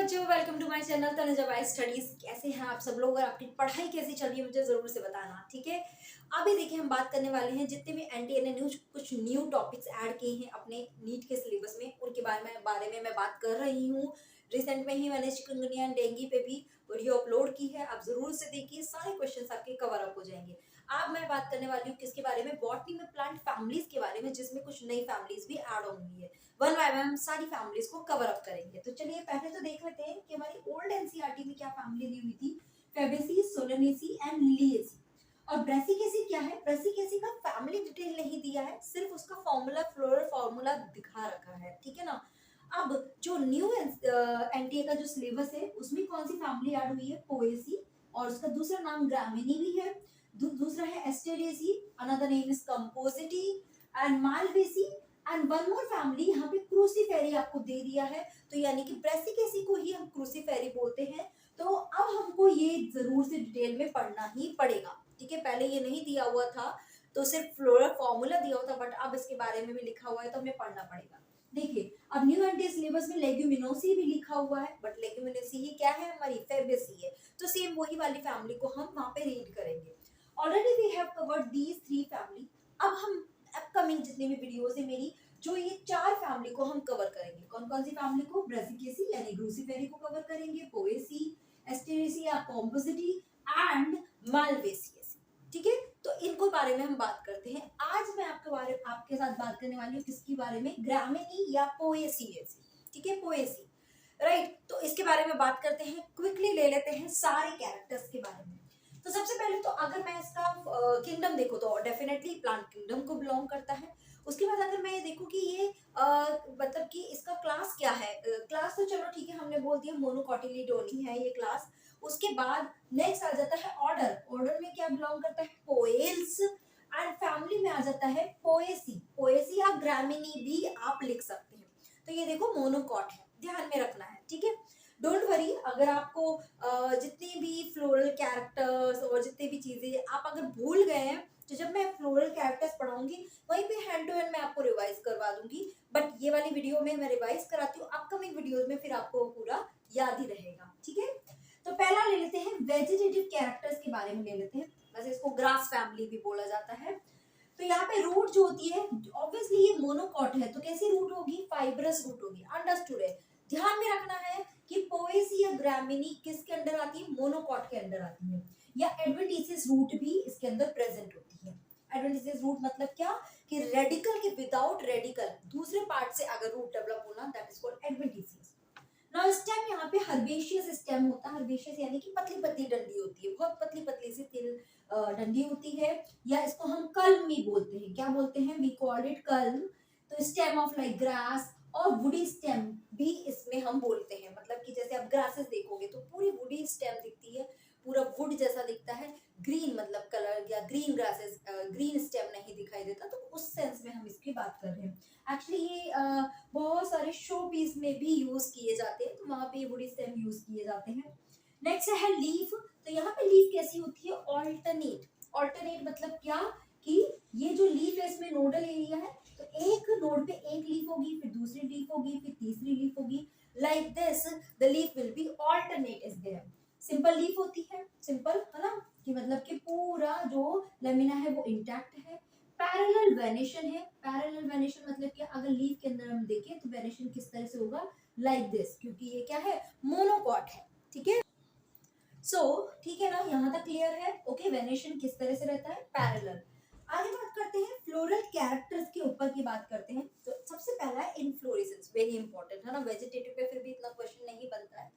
बच्चों, welcome to my channel Tanuja by studies. कैसे हैं आप सब लोग और आपकी पढ़ाई कैसी चल रही है मुझे जरूर से बताना, ठीक है। अभी देखिए हम बात करने वाले हैं जितने भी एनटीए ने कुछ न्यू टॉपिक्स ऐड किए हैं अपने नीट के सिलेबस में, उनके बारे में मैं बात कर रही हूँ। रिसेंट में ही मैंने चिकनगुनिया एंड डेंगू पे भी वीडियो अपलोड की है, आप जरूर से देखिए, सारे क्वेश्चंस आपके कवर अप हो जाएंगे। अब मैं बात करने वाली हूँ किसके बारे में, बॉटनी में प्लांट फैमिलीज के बारे में, जिसमें कुछ नई फैमिलीज भी ऐड ऑन हुई है। वन बाय वन हम सारी फैमिलीज को कवर अप करेंगे। तो चलिए पहले तो देख लेते हैं कि हमारी ओल्ड एनसीईआरटी में क्या फैमिली दी हुई थी। Fabaceae, Solanaceae and Liliaceae. और ब्रेसिकेसी क्या है, ब्रेसिकेसी का फैमिली डिटेल नहीं दिया है, सिर्फ उसका फॉर्मूला, फ्लोरल फॉर्मूला दिखा रखा है, ठीक है ना। अब जो न्यू एनटीए का जो सिलेबस है उसमें कौन सी फैमिली ऐड हुई है, पोएसी, और उसका दूसरा नाम ग्रामिनी भी है। दूसरा है Asteraceae, another name is Compositae and Malvaceae, and one more family यहाँ पे क्रूसीफेरी आपको दे दिया है। तो यानी कि ब्रेसिकेसी को ही हम क्रूसीफेरी बोलते हैं। तो अब हमको ये जरूर से डिटेल में पढ़ना ही पड़ेगा, ठीक है। पहले ये नहीं दिया हुआ था, तो सिर्फ फ्लोरल फॉर्मूला दिया हुआ था, बट अब इसके बारे में भी लिखा हुआ है तो हमें पढ़ना पड़ेगा। देखिए अब न्यू एनटीए सिलेबस में लेग्यूमिनोसी भी लिखा हुआ है, बट लेग्यूमिनोसी ही क्या है, हमारी फेबेसी है। तो सेम वही वाली फैमिली को हम वहां पे रीड करेंगे। Already we have covered these three family. अब हम अपकमिंग जितनी भी वीडियोस है मेरी, जो ये चार फैमिली को हम कवर करेंगे। कौन कौन सी फैमिली को, ब्रेसिकेसी यानी ग्रूसीफेरी को कवर करेंगे, पोएसी, एस्टेरेसी या कॉम्पोजिटी एंड मालवेसियसी, ठीक है। तो इनको बारे में हम बात करते हैं। आज मैं आपके साथ बात करने वाली हूँ किसके बारे में, ग्रामिनी या पोएसियसी, ठीक है, पोएसी, राइट। तो इसके बारे में बात करते हैं, क्विकली ले लेते हैं सारे कैरेक्टर्स के बारे में। तो सबसे पहले तो अगर मैं इसका किंगडम देखो तो डेफिनेटली प्लांट किंगडम को बिलोंग करता है। उसके बाद अगर मैं ये देखूं कि ये मतलब कि इसका क्लास क्या है, क्लास तो चलो ठीक है हमने बोल दिया मोनोकोटिलीडोनी है ये क्लास। उसके बाद नेक्स्ट आ जाता है ऑर्डर, ऑर्डर में क्या बिलोंग करता है, पोएल्स, एंड फैमिली में आ जाता है पोएसी, पोएसी या ग्रामिनी भी आप लिख सकते हैं। तो ये देखो मोनोकॉट है, ध्यान में रखना है, ठीक है। डोंट वरी, अगर आपको जितनी भी फ्लोरल कैरेक्टर्स और जितनी भी चीजें आप अगर भूल गए हैं, तो जब मैं फ्लोरल कैरेक्टर्स पढ़ाऊंगी वहीं पे हैंड टू हैंड मैं आपको रिवाइज करवा दूंगी। बट ये वाली वीडियो में मैं रिवाइज कराती हूँ, अपकमिंग वीडियोस में फिर आपको पूरा याद ही रहेगा, ठीक है। तो पहला ले लेते हैं वेजिटेटिव कैरेक्टर्स के बारे में ले लेते हैं। वैसे इसको ग्रास फैमिली भी बोला जाता है। तो यहाँ पे रूट जो होती है, ऑब्वियसली ये मोनोकॉट है तो कैसी रूट होगी, फाइब्रस रूट होगी, अंडरस्टूड है। ध्यान में रखना है कि पोएसी या ग्रामिनी किसके अंदर आती है, मोनोकॉट के अंदर आती है, या एडवेंटिशियस रूट भी इसके अंदर प्रेजेंट होती है। एडवेंटिशियस रूट मतलब क्या, कि रेडिकल के विदाउट रेडिकल दूसरे पार्ट से अगर रूट डेवलप होना, that is called adventitious. Now stem यहाँ पे हर्बेशियस स्टेम होता है, हर्बेशियस यानी कि पतली पतली डंडी होती है, बहुत पतली पतली सी तिल डंडी होती है, या इसको हम कल्म भी बोलते हैं। क्या बोलते हैं, वी कॉल इट कल्म। तो स्टेम ऑफ लाइक ग्रास और वुडी स्टेम भी इसमें हम बोलते हैं। मतलब कि जैसे आप ग्रासेस देखोगे तो पूरी वुडी स्टेम दिखती है, पूरा वुड जैसा दिखता है। ग्रीन मतलब कलर, या ग्रीन ग्रासेस, ग्रीन स्टेम नहीं दिखाई देता, तो उस सेंस में हम इसकी बात कर रहे हैं। एक्चुअली ये बहुत सारे शो पीस में भी यूज किए जाते हैं, तो वहां पे वुडी स्टेम यूज किए जाते हैं। नेक्स्ट है लीफ। तो यहाँ पे लीफ कैसी होती है, ऑल्टरनेट। ऑल्टरनेट मतलब क्या, कि ये जो लीफ है इसमें नोडल एरिया है, तो एक नोड पे एक लीफ होगी, फिर दूसरी लीफ होगी, फिर तीसरी लीफ होगी, like this the leaf will be alternate is there. Simple leaf होती है, सिंपल है ना, कि मतलब कि पूरा जो लेमिना है वो इंटैक्ट है। पैरेलल वेनेशन है, पैरेलल वेनेशन मतलब कि अगर लीफ के अंदर हम देखें तो वेनेशन किस तरह से होगा, लाइक दिस, क्योंकि ये क्या है, मोनोकॉट है, ठीक है। सो ठीक है ना, यहाँ तक क्लियर है, ओके। वेनेशन किस तरह से रहता है, पैरेलल। आगे बात करते हैं फ्लोरल कैरेक्टर्स के ऊपर की बात करते हैं। तो सबसे पहला है इनफ्लोरेसेंस, वेरी इंपॉर्टेंट है ना, वेजिटेटिव पे फिर भी इतना क्वेश्चन नहीं बनता है,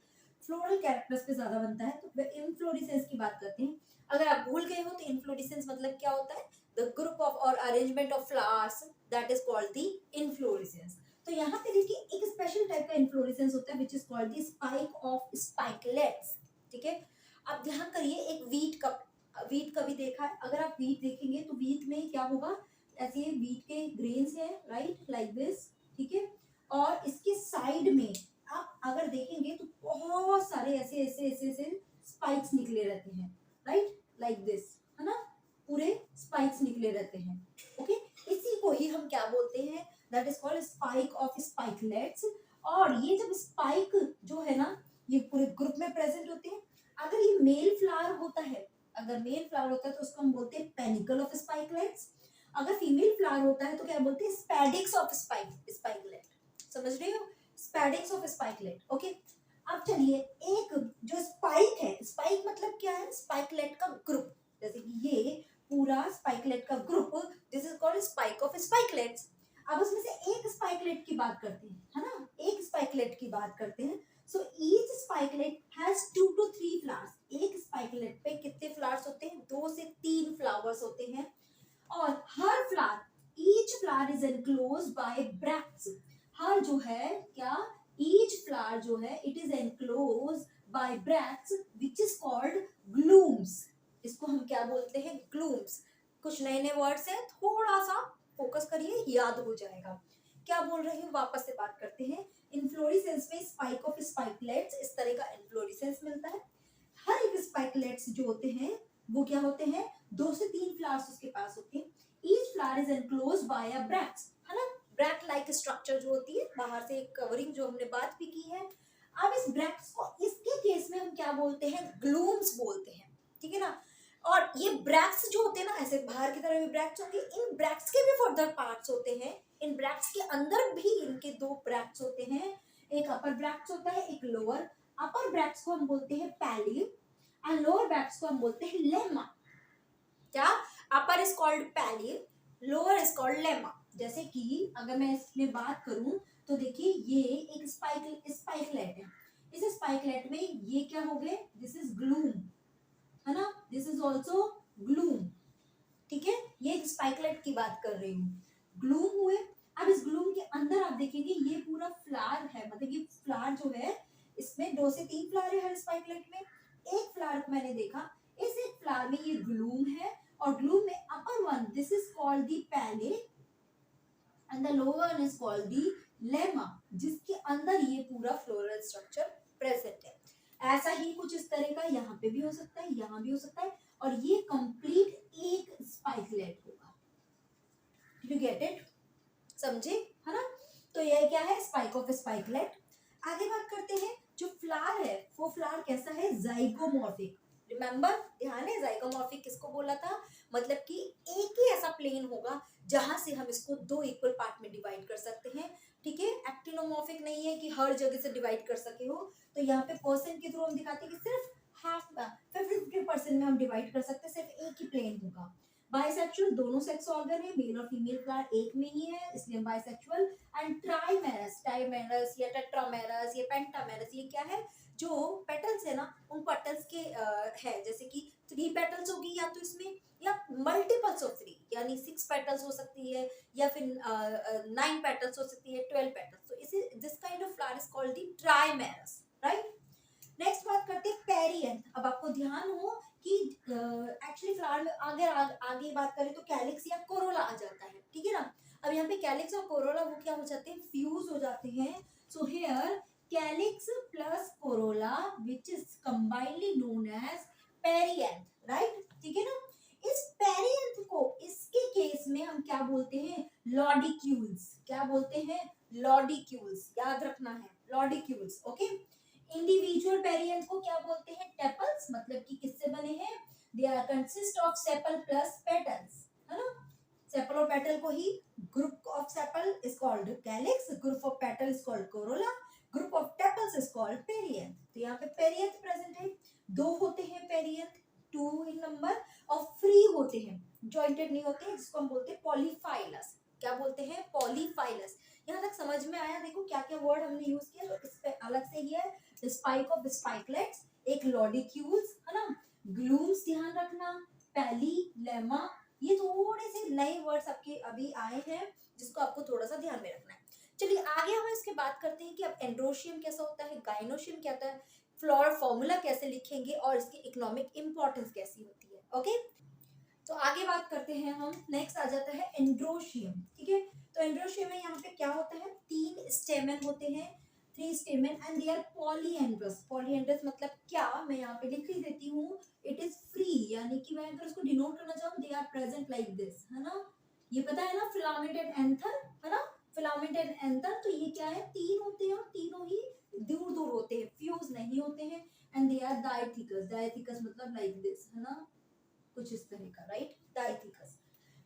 फ्लोरल कैरेक्टर्स पे ज्यादा बनता है। तो इनफ्लोरेसेंस की बात करते हैं। अगर आप भूल गए हो तो इनफ्लोरेसेंस मतलब क्या होता है, द ग्रुप ऑफ और arrangement of flowers, that is called the inflorescence. तो यहाँ पे देखिए एक स्पेशल टाइप का इनफ्लोरेसेंस होता है which is called the spike of spikelets, ठीक है। अब ध्यान करिए, एक वीट का भी देखा है। अगर आप वीट देखेंगे तो वीट में क्या होगा, ऐसे वीट के ग्रेन्स है, राइट, लाइक दिस, ठीक है। और इसके साइड में आप अगर देखेंगे तो बहुत सारे ऐसे ऐसे ऐसे ऐसे स्पाइक्स निकले रहते हैं, राइट, लाइक दिस, है ना, पूरे स्पाइक्स निकले रहते हैं, ओके। इसी को ही हम क्या बोलते हैं, that is called spike of spikelets. और ये जब स्पाइक जो है ना, ये पूरे ग्रुप में प्रेजेंट होते हैं। अगर ये मेल फ्लावर होता है, अगर मेल फ्लावर होता है तो उसको हम बोलते हैं पेनिकल ऑफ स्पाइकलेट्स। अगर फीमेल फ्लावर होता है तो क्या बोलते हैं, स्पैडिक्स ऑफ स्पाइकलेट। समझ रहे हो, स्पैडिक्स ऑफ स्पाइकलेट। ओके, अब चलिए, एक जो स्पाइक है, स्पाइक मतलब क्या है, स्पाइकलेट का ग्रुप। जैसे कि ये पूरा स्पाइकलेट का group, this is called spike of spikelets. अब उसमें से एक स्पाइकलेट की बात करते हैं, है ना, एक स्पाइकलेट की बात करते हैं। So each spikelet has 2 to 3 flowers. एक स्पाइकलेट पे कितने फ्लावर्स होते हैं, 2 से 3 फ्लावर्स होते हैं। और हर flower, each flower is enclosed by bracts. हर जो है क्या, ईच फ्लावर जो है it is enclosed by bracts which is called glumes. इसको हम क्या बोलते हैं, ग्लूम्स। कुछ नए नए वर्ड्स हैं, थोड़ा सा फोकस करिए, याद हो जाएगा। क्या बोल रहे हैं, वापस से बात करते हैं। इन्फ्लोरेसेंस में स्पाइक ऑफ स्पाइकलेट्स, इस तरह का इन्फ्लोरेसेंस मिलता है। हर एक स्पाइकलेट्स जो होते हैं वो क्या होते हैं, 2 से 3 फ्लावर्स उसके पास होते हैं। Each flower is enclosed bye a bract, है ना, ब्रैक्ट लाइक स्ट्रक्चर जो होती है, बाहर से एक कवरिंग, जो हमने बात भी की है। अब इस ब्रैक्ट्स को, इसके केस में हम क्या बोलते हैं, ग्लूम्स बोलते हैं, ठीक है ना। और ये ब्रैक्ट्स जो होते हैं ना, ऐसे बाहर की तरफ भी ब्रैक्ट्स होंगे, इन ब्रैक्ट्स के भी फर्दर पार्ट्स होते हैं। इन ब्रैक्ट्स के अंदर भी इनके 2 ब्रैक्ट्स होते हैं, एक अपर ब्रैक्ट्स होता है, एक लोअर। अपर ब्रैक्ट्स को हम बोलते हैं पैली एंड लोअर ब्रैक्ट्स को हम बोलते हैं लेमा। क्या, अपर इज कॉल्ड पैली, लोअर इज कॉल्ड लेमा। जैसे कि अगर मैं इसमें बात करूं तो देखिए, ये एक स्पाइकलेट है। इस स्पाइकलेट में ये क्या हो गए, दिस इज ग्लूम, है ना, दिस इज ऑल्सो ग्लूम, ठीक है। ये एक स्पाइकलेट की बात कर रही हूँ, ग्लूम हुए। अब इस ग्लूम के अंदर आप देखेंगे ये पूरा फ्लावर है, मतलब ये फ्लावर जो है, इसमें 2 से 3 फ्लावर है हर स्पाइकलेट में। एक फ्लावर को मैंने देखा, इस एक फ्लावर में ये ग्लूम है, और ग्लूम में upper one, this is called the palea and the lower one is called the lemma, जिसके अंदर ये पूरा फ्लोरल स्ट्रक्चर प्रेजेंट है। ऐसा ही कुछ इस तरह का यहाँ पे भी हो सकता है, यहाँ भी हो सकता है, और ये कंप्लीट एक स्पाइकलेट होगा। यू गेट इट, समझे, है ना। तो ये क्या है, स्पाइक ऑफ स्पाइकलेट। आगे बात करते हैं, जो फ्लावर है वो फ्लावर कैसा है, जाइगोमॉर्फिक। रिमेंबर, ध्यान है, जाइगोमॉर्फिक किसको बोला था, मतलब कि एक ही ऐसा प्लेन होगा जहां से हम इसको 2 इक्वल पार्ट में डिवाइड कर सकते हैं, ठीक है। एक्टिनोमॉर्फिक नहीं है कि हर जगह से डिवाइड कर सके हो। तो यहाँ पे परसेंट के थ्रू हम दिखाते हैं कि सिर्फ हाफ 50% में हम डिवाइड कर सकते हैं, सिर्फ एक ही प्लेन होगा। बाइसेक्सुअल, दोनों सेक्स ऑर्गन है, मेल और फीमेल फ्लावर एक में ही है, इसलिए बाइसेक्सुअल। एंड ट्राइमेरस, ट्राइमेरस या टेट्रामेरस या पेंटामेरस, ये क्या है, जो पेटल्स है ना, उन पेटल्स के है, जैसे कि 3 पेटल्स होगी या तो इसमें, या मल्टीपल्स ऑफ 3, यानी 6 पेटल्स हो सकती है, या फिर 9 पेटल्स हो सकती है, 12 पेटल्स। तो इसे, this kind of flower is called the ट्राइमेरस, right. Next बात करते हैं पेरिएंथ। अब आपको ध्यान हो कि एक्चुअली फ्लावर में आगे बात करें तो कैलिक्स या कोरोला आ जाता है, ठीक है ना। अब यहाँ पे कैलिक्स और कोरोला वो क्या हो जाते हैं, फ्यूज हो जाते हैं। So here calyx plus corolla which is combinedly known as perianth, right, ठीक है ना। इस पेरिएंथ को, इसके केस में हम क्या बोलते हैं, लॉडिक्यूल्स। क्या बोलते हैं, लॉडिक्यूल्स, याद रखना है, लॉडिक्यूल्स, ओके। इंडिविजुअल पेरिएंथ को क्या बोलते हैं, टेपल्स, मतलब कि किससे बने हैं, they are consist of sepal plus petals, है ना। सेपल और पेटल को ही, group of sepal is called calyx, group of petal is called corolla, group of tepals is called perianth. तो यहाँ पे पेरिएंथ प्रेजेंट है, 2 होते हैं पेरिएंथ, 2 इन नंबर, और फ्री होते हैं, जॉइंटेड नहीं होते हैं, जिसको हम बोलते हैं पॉलीफाइलस। क्या बोलते हैं, पॉलीफाइलस। यहाँ तक समझ में आया, देखो क्या क्या वर्ड हमने यूज किया, तो इस पे अलग से ही है, स्पाइक ऑफ स्पाइकलेट्स, एक लॉडिक्यूल्स, है ना, ग्लूम्स ध्यान रखना, पैली, लेमा, ये थोड़े से नए वर्ड्स आपके अभी आए हैं, जिसको आपको थोड़ा सा ध्यान में रखना है। चलिए आगे हम इसके बात करते हैं कि अब एंड्रोशियम कैसा होता है, गाइनोशियम क्या होता है, फ्लोर फॉर्मूला कैसे लिखेंगे, और इसकी इकोनॉमिक इंपॉर्टेंस कैसी होती है, ओके। तो आगे बात करते हैं हम, नेक्स्ट आ जाता है एंड्रोशियम, ठीक है। तो एंड्रोशियम में यहाँ पे क्या होता है, 3 स्टेमन होते हैं, 3 stamen, and they are polyandrous. Polyandrous मतलब क्या, मैं यहाँ पे लिख ही देती हूँ, इट इज फ्री, यानी कि मैं अगर उसको डिनोट करना चाहूँ, they are present like this, है ना। ये पता है ना, फिलामेंट एंड एंथर, है ना, फिलामेंट एंड एंथर। तो ये क्या है, 3 होते हैं, और तीनों ही दूर दूर होते हैं, फ्यूज नहीं नहीं होते हैं, and they are dithecous. Dithecous मतलब लाइक दिस, है ना, कुछ इस तरह का, राइट, डायथिकस।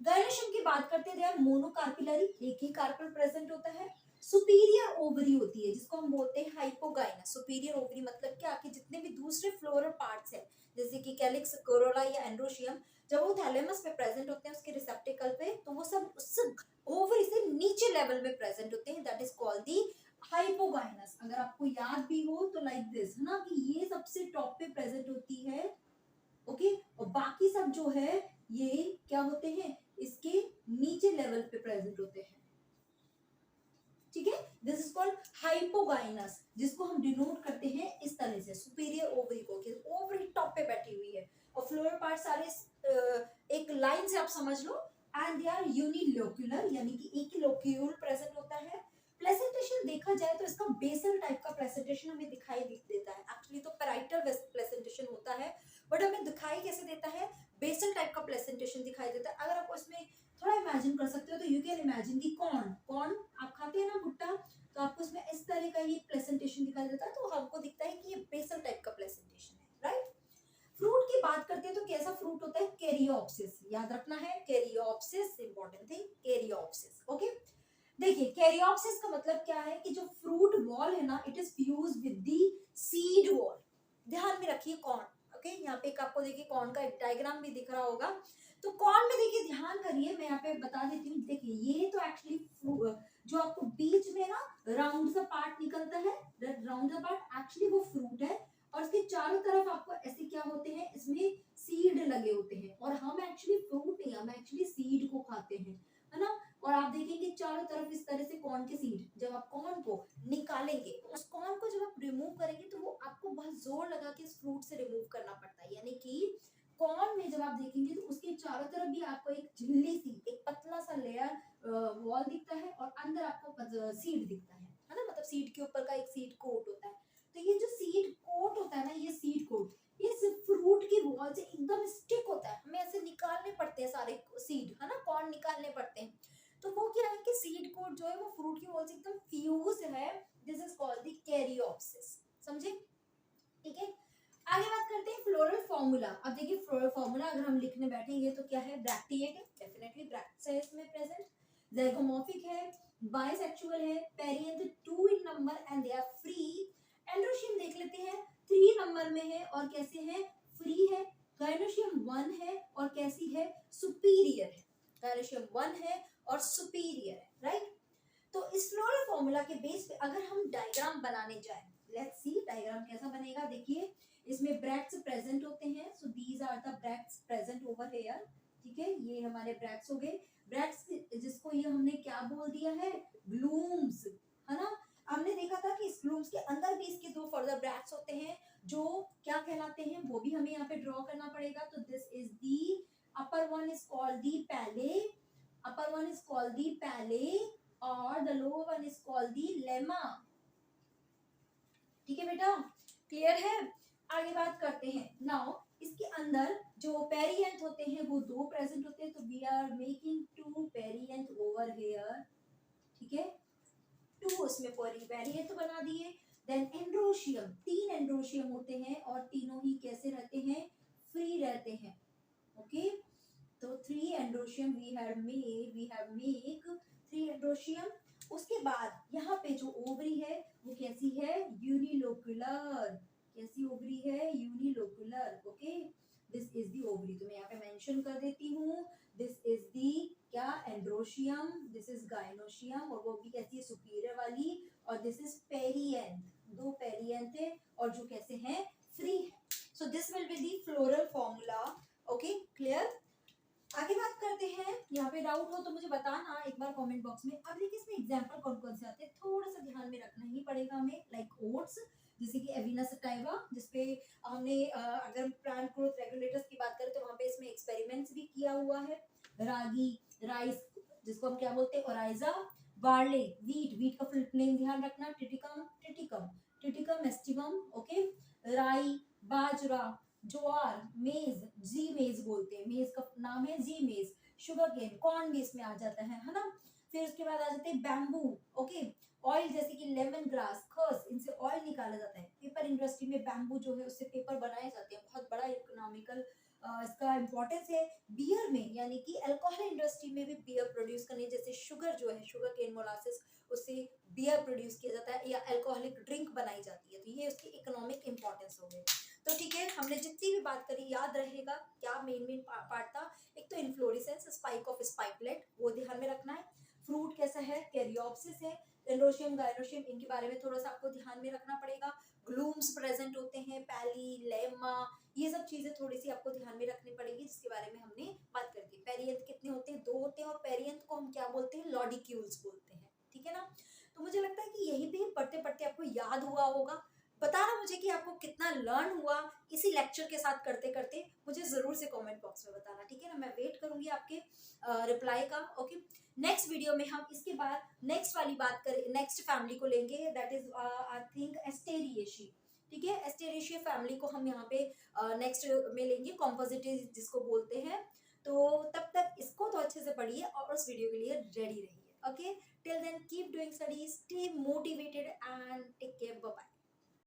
गायनेशियम की बात करते हैं, दे आर मोनोकार्पिलरी, एक ही कार्पेल प्रेजेंट होता है। सुपीरियर ओवरी होती है जिसको हम बोलते हैं हाइपोगाइनस। सुपीरियर ओवरी मतलब क्या, कि जितने भी दूसरे फ्लोरल पार्ट्स हैं जैसे कि कैलिक्स, कोरोला या एंड्रोशियम, जब वो थैलेमस पे प्रेजेंट होते हैं उसके रिसेप्टिकल पे, तो वो सब उस ओवरी से नीचे लेवल में प्रेजेंट होते हैं, that is called the hypogynous. अगर आपको याद भी हो तो लाइक दिस, है ना, कि ये सबसे टॉप पे प्रेजेंट होती है, ओके, और बाकी सब जो है ये क्या होते हैं, इसके नीचे लेवल पे प्रेजेंट होते हैं, ठीक है। दिस इज कॉल्ड हाइपोगाइनस, जिसको हम डिनोट करते हैं इस तरह से, सुपीरियर ओवरी को, कि ओवरी टॉप पे बैठी हुई है और फ्लोर पार्ट सारे एक लाइन से आप समझ लो, एंड दे आर यूनिलोक्यूलर, यानी कि एक ही लोक्यूल प्रेजेंट होता है। प्लेसेंटेशन देखा जाए तो इसका बेसल टाइप का प्लेसेंटेशन हमें दिखाई देता है, एक्चुअली तो पैराइटल प्लेसेंटेशन होता है, बट हमें दिखाई कैसे देता है, बेसल टाइप का प्लेसेंटेशन दिखाई देता है। अगर आपको इसमें थोड़ा इमेजिन कर सकते हो तो you can imagine the corn आप खाते हैं ना भुट्टा, तो आपको इसमें इस तरह का ये प्लेसेंटेशन दिखाई देता है, तो हमको दिखता है कि ये बेसल टाइप का प्लेसेंटेशन है, राइट। फ्रूट की बात करते हैं तो कैसा फ्रूट होता है, कैरियोप्सिस, याद रखना है, caryopsis important thing, caryopsis, okay. देखिए कैरियोप्सिस का मतलब क्या है, कि जो फ्रूट वॉल है ना, it is fuse with the seed wall. ध्यान में रखिए कॉर्न, ओके, यहाँ पे एक आपको देखिए कॉर्न का एक डायग्राम भी दिख रहा होगा, तो कॉर्न में देखिए ध्यान करिए, मैं यहाँ पे बता देती हूँ, देखिए ये तो एक्चुअली जो आपको बीच में ना राउंड सा पार्ट निकलता है, राउंड सा पार्ट एक्चुअली वो फ्रूट है, और इसके चारों तरफ आपको ऐसे क्या होते हैं, इसमें सीड लगे होते हैं, और हम एक्चुअली फ्रूट नहीं, हम एक्चुअली सीड को खाते हैं, है ना। और आप देखेंगे चारों तरफ इस तरह से कॉर्न के सीड, जब आप कॉर्न को निकालेंगे, उस कॉर्न को जब आप रिमूव करेंगे तो वो आपको बहुत जोर लगा के इस फ्रूट से रिमूव करना पड़ता है, यानी कि कॉर्न में जब आप देखेंगे तो उसके चारों तरफ भी आपको एक झिल्ली सी, एक पतला सा लेयर वॉल दिखता है, और अंदर आपको सीड दिखता है ना, मतलब सीड के ऊपर का एक सीड कोट होता है। तो ये जो सीड कोट होता है ना, ये सीड कोट, ये फ्रूट की वॉल से एकदम स्टिक होता है, हमें ऐसे निकालने पड़ते हैं सारे सीड, है ना, कॉर्न निकालने पड़ते हैं, तो वो क्या है कि सीड कोट जो है वो फ्रूट की वॉल से एकदम फ्यूज है, this is called the caryopsis, समझे, ठीक है। आगे बात करते हैं फ्लोरल फॉर्मूला। अब देखिए फ्लोरल फॉर्मूला अगर हम लिखने बैठेंगे तो क्या है, ब्रैक्टिएट है, डेफिनेटली ब्रैक्ट्स है इसमें प्रेजेंट, ज़ाइगोमॉर्फिक है, बाइसेक्सुअल है, perianth 2 in number and they are free. Androecium देख लेते हैं, 3 नंबर में है और कैसे है, फ्री है। गायनोशियम 1 है और कैसी है, सुपीरियर है। गायनोशियम 1 है और सुपीरियर है, राइट। तो इस फ्लोरल फॉर्मूला के बेस पे अगर हम डायग्राम बनाने जाएं, लेट्स सी डायग्राम कैसा बनेगा। देखिए इसमें ब्रैक्ट्स प्रेजेंट होते हैं, so these are the bracts present over here, ठीक है, ये हमारे ब्रैक्ट्स हो गए। ब्रैक्ट्स जिसको ये हमने क्या बोल दिया है, ग्लूम्स, है ना। हमने देखा था कि इस ग्लूम्स के अंदर भी इसके 2 फर्दर ब्रैक्ट्स होते हैं जो क्या कहलाते हैं, वो भी हमें यहाँ पे ड्रॉ करना पड़ेगा। तो this is the upper one is called the palea, upper one is called the palea, और the lower one is called the lemma, ठीक है बेटा, क्लियर है। आगे बात करते हैं नाउ, इसके अंदर जो पेरियंथ होते हैं वो 2 प्रेजेंट होते हैं, तो we are making 2 perianth over here, ठीक है, 2 उसमें पेरियंथ बना दिए। देन एंड्रोशियम, 3 एंड्रोशियम होते हैं और तीनों ही कैसे रहते हैं, फ्री रहते हैं, ओके। तो 3 androecium we have make 3 androecium. उसके बाद यहाँ पे जो ओवरी है वो कैसी है, यूनिलोक्युलर, कैसी ओवरी है, unilocular, okay. This is the ovary, तो मैं यहाँ पे मेंशन कर देती हूँ, दिस इज दी क्या, एंड्रोशियम, दिस इज गायनोशियम, और वो भी कैसी है, सुपीरियर वाली, और दिस इज पेरियंथ, 2 पेरियंथ है और जो कैसे हैं, फ्री है। So this will be the floral formula, okay, clear. आगे बात करते हैं, यहाँ पे डाउट हो तो मुझे बताना एक बार कमेंट बॉक्स में। अब देखिए इसमें एग्जांपल कौन कौन से आते हैं, थोड़ा सा ध्यान में रखना ही पड़ेगा हमें, लाइक ओट्स, जैसे कि एविना सटाइवा, जिसपे हमने अगर प्लांट ग्रोथ रेगुलेटर्स की बात करें तो वहाँ पे इसमें एक्सपेरिमेंट्स भी किया हुआ है। रागी, राइस, जिसको हम क्या बोलते हैं, ओराइजा। बार्ले, वीट का फुल नेम ध्यान रखना, टिटिकम एस्टिवम, ओके। राई, बाजरा, ज्वार, मेज, जी मेज बोलते हैं, मेज का नाम है जी मेज। शुगर केन, कॉर्न भी इसमें आ जाता है ना। फिर उसके बाद आ जाते हैं बैम्बू, ओके, ऑयल जैसे कि लेमन ग्रास, खस, इनसे ऑयल निकाला जाता है। पेपर इंडस्ट्री में बैम्बू जो है उससे पेपर बनाए जाते हैं, बहुत बड़ा इकोनॉमिकल इसका इम्पोर्टेंस है। बियर में यानी कि अल्कोहल इंडस्ट्री में भी बियर प्रोड्यूस करने, जैसे शुगर जो है, शुगर केन मोलासिस, उससे बियर प्रोड्यूस किया जाता है या अल्कोहलिक ड्रिंक बनाई जाती है। तो ये उसकी इकोनॉमिक इंपॉर्टेंस हो गई। तो ठीक है, हमने जितनी भी बात करी याद रहेगा क्या मेन पार्ट था। एक तो इन्फ्लोरेसेंस, स्पाइक ऑफ स्पाइकलेट, वो ध्यान में रखना है। फ्रूट कैसा है, कैरियोप्सिस है। एंड्रोशियम गायरोशियम, इनके बारे में थोड़ा सा आपको ध्यान में रखना पड़ेगा। ग्लूम्स प्रेजेंट होते हैं, पैली, लेमा, ये सब चीजें थोड़ी सी आपको ध्यान में रखनी पड़ेगी, जिसके बारे में हमने बात कर दी। पेरियंथ कितने होते हैं, 2 होते हैं, और पेरियंथ को हम क्या बोलते हैं, लॉडिक्यूल्स बोलते हैं। ठीक है ना। तो मुझे लगता है कि यही भी पढ़ते पढ़ते आपको याद हुआ होगा। बताना मुझे कि आपको कितना लर्न हुआ इसी लेक्चर के साथ करते करते, मुझे जरूर से कमेंट बॉक्स में बताना। ठीक है ना, मैं वेट करूंगी आपके रिप्लाई का। ओके, नेक्स्ट वीडियो में हम इसके बाद नेक्स्ट वाली बात करें, नेक्स्ट फैमिली को लेंगे, दैट इज आई थिंक एस्टेरिएशी। ठीक है, एस्टेरेशिया फैमिली को हम यहाँ पे नेक्स्ट में लेंगे, कॉम्पोजिटिव जिसको बोलते हैं। तो तब तक इसको तो अच्छे से पढ़िए और उस वीडियो के लिए रेडी रहिए। Okay, till then keep doing studies, stay motivated and take care, bye bye.